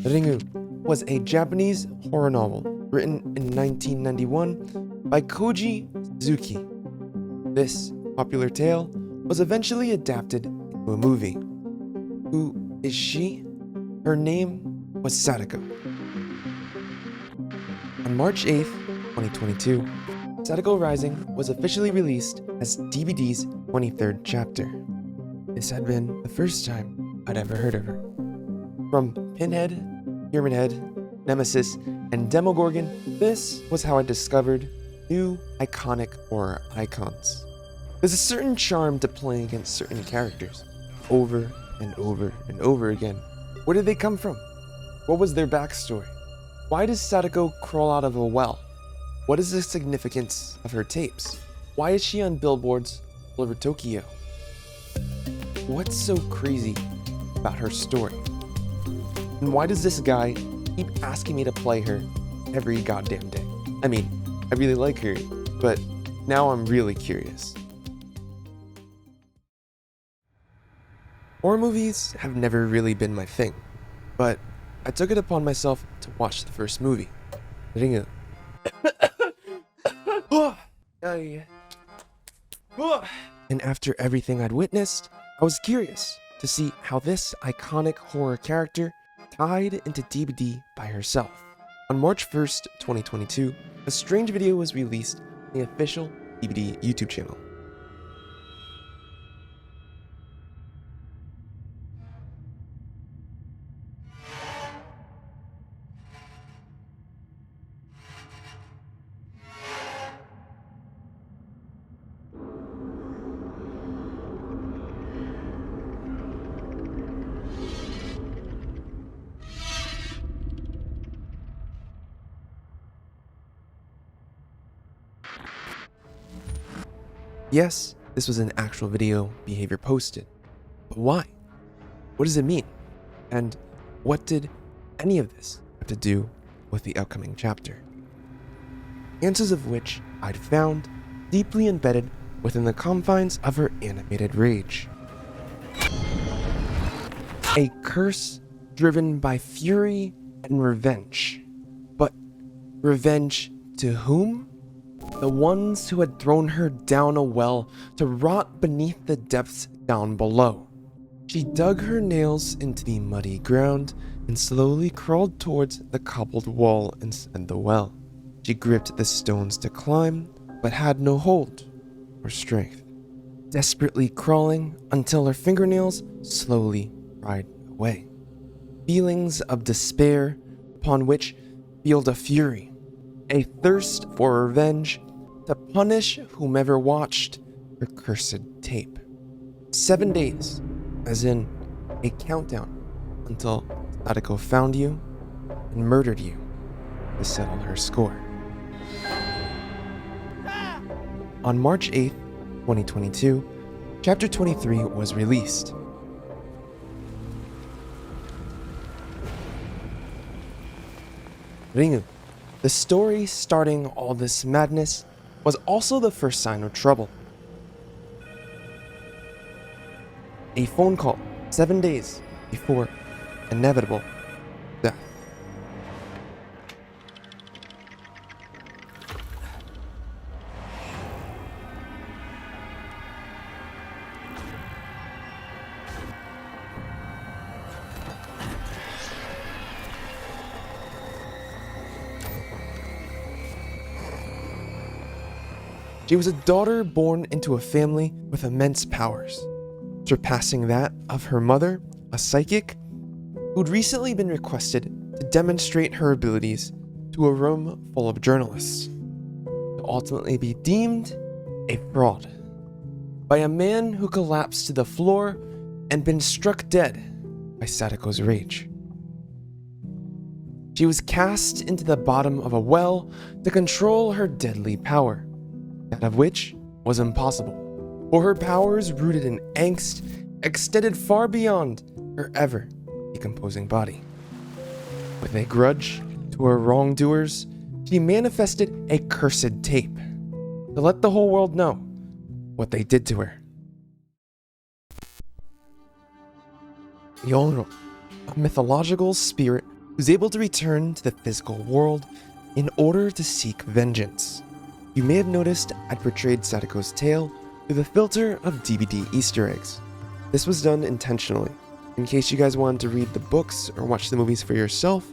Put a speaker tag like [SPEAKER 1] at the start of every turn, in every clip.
[SPEAKER 1] Ringu was a Japanese horror novel written in 1991 by Koji Suzuki. This popular tale was eventually adapted into a movie. Who is she? Her name was Sadako. On March 8th, 2022, Sadako Rising was officially released as DBD's 23rd chapter. This had been the first time I'd ever heard of her. From Pinhead, Pyramid Head, Nemesis, and Demogorgon, this was how I discovered new iconic horror icons. There's a certain charm to playing against certain characters, over and over and over again. Where did they come from? What was their backstory? Why does Sadako crawl out of a well? What is the significance of her tapes? Why is she on billboards all over Tokyo? What's so crazy about her story? And why does this guy keep asking me to play her every goddamn day? I mean, I really like her, but now I'm really curious. Horror movies have never really been my thing, but I took it upon myself to watch the first movie, Ringu. And after everything I'd witnessed, I was curious to see how this iconic horror character tied into DBD by herself. On March 1st, 2022, a strange video was released on the official DBD YouTube channel. Yes, this was an actual video behavior posted, but why? What does it mean? And what did any of this have to do with the upcoming chapter? Answers of which I'd found deeply embedded within the confines of her animated rage. A curse driven by fury and revenge. But revenge to whom? The ones who had thrown her down a well to rot beneath the depths down below. She dug her nails into the muddy ground and slowly crawled towards the cobbled wall inside the well. She gripped the stones to climb, but had no hold or strength, desperately crawling until her fingernails slowly dried away. Feelings of despair upon which fueled a fury, a thirst for revenge to punish whomever watched her cursed tape. 7 days, as in a countdown until Sadako found you and murdered you to settle her score. On March 8th, 2022, Chapter 23 was released. Ringu, the story starting all this madness, was also the first sign of trouble. A phone call 7 days before inevitable death. She was a daughter born into a family with immense powers, surpassing that of her mother, a psychic, who'd recently been requested to demonstrate her abilities to a room full of journalists, to ultimately be deemed a fraud by a man who collapsed to the floor and been struck dead by Sadako's rage. She was cast into the bottom of a well to control her deadly power, that of which was impossible, for her powers rooted in angst extended far beyond her ever decomposing body. With a grudge to her wrongdoers, she manifested a cursed tape to let the whole world know what they did to her. Yonro, a mythological spirit who's able to return to the physical world in order to seek vengeance. You may have noticed I portrayed Sadako's tale through the filter of DVD Easter eggs. This was done intentionally, in case you guys wanted to read the books or watch the movies for yourself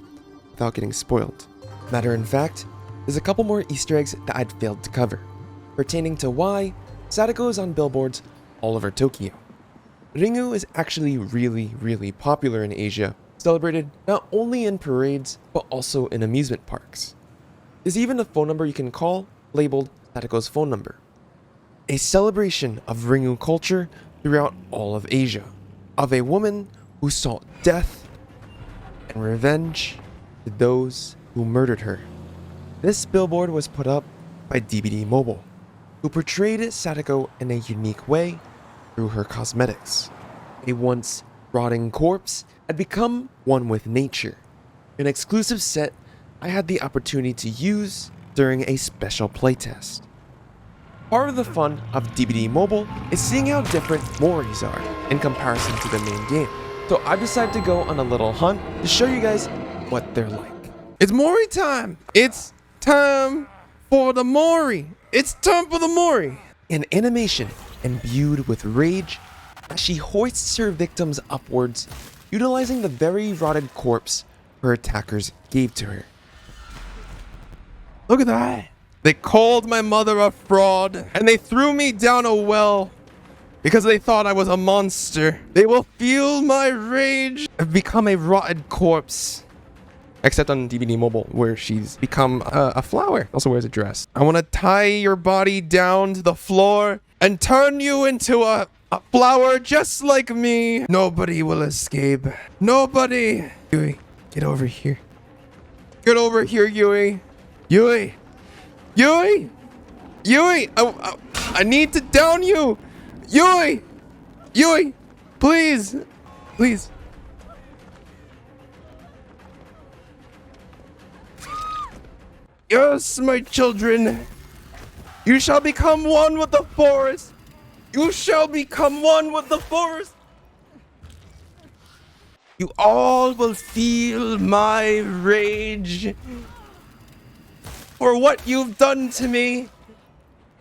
[SPEAKER 1] without getting spoiled. Matter in fact, there's a couple more Easter eggs that I'd failed to cover, pertaining to why Sadako is on billboards all over Tokyo. Ringu is actually really popular in Asia, celebrated not only in parades, but also in amusement parks. There's even a phone number you can call, labeled Sadako's phone number. A celebration of Ringu culture throughout all of Asia, of a woman who sought death and revenge to those who murdered her. This billboard was put up by DVD Mobile, who portrayed Sadako in a unique way through her cosmetics. A once rotting corpse had become one with nature, an exclusive set I had the opportunity to use during a special playtest. Part of the fun of DVD Mobile is seeing how different Moris are in comparison to the main game, so I decided to go on a little hunt to show you guys what they're like. It's Mori time! It's time for the Mori! It's time for the Mori! An animation imbued with rage as she hoists her victims upwards, utilizing the very rotted corpse her attackers gave to her. Look at that! They called my mother a fraud, and they threw me down a well because they thought I was a monster. They will feel my rage. I've become a rotted corpse. Except on DVD Mobile, where she's become a flower. Also wears a dress. I want to tie your body down to the floor and turn you into a flower just like me. Nobody will escape. Nobody. Yui, get over here. Get over here, Yui. Yui. Yui. Yui. I need to down you. Yui. Yui. Please. Please. Yes, my children. You shall become one with the forest. You shall become one with the forest. You all will feel my rage for what you've done to me.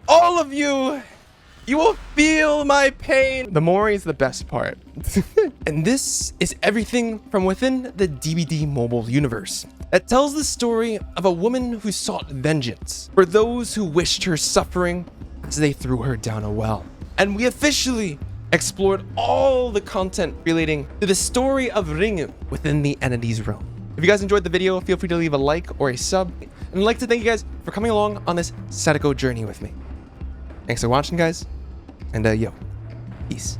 [SPEAKER 1] All of you. You will feel my pain. The Mori is the best part. And this is everything from within the DVD Mobile universe that tells the story of a woman who sought vengeance for those who wished her suffering as they threw her down a well. And we officially explored all the content relating to the story of Ringu within the entity's realm. If you guys enjoyed the video, feel free to leave a like or a sub. And I'd like to thank you guys for coming along on this Sadako journey with me. Thanks for watching, guys. And yo, peace.